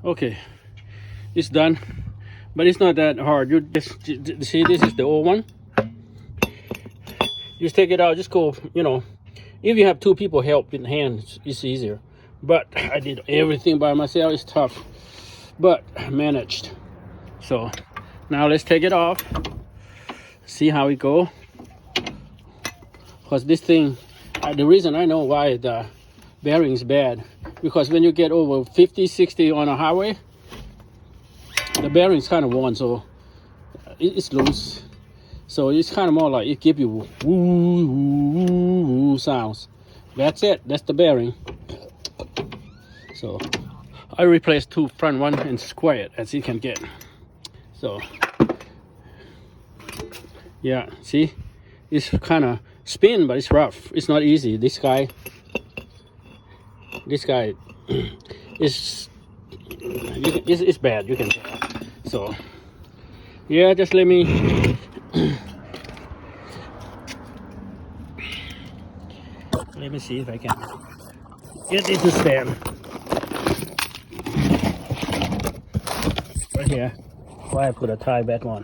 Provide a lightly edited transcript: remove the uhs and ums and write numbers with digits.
Okay, it's done, but it's not that hard. You just see, this is the old one. Just take it out. Just go, you know. If you have two people help in hands, it's easier. But I did everything by myself. It's tough, but I managed. So now let's take it off. See how it go. Because this thing, the reason I know why the bearing is bad, because when you get over 50, 60 on a highway, the bearing is kind of worn, so it's loose. So it's kind of more like it gives you woo, woo, woo, woo sounds. That's it. That's the bearing. So I replaced two front one and square it as you can get. So yeah, see, it's kind of spin, but it's rough. It's not easy. This guy is it's bad. You can tell. So yeah, just let me. Let me see if I can get this to stand. Right here. Why I put a tie back on.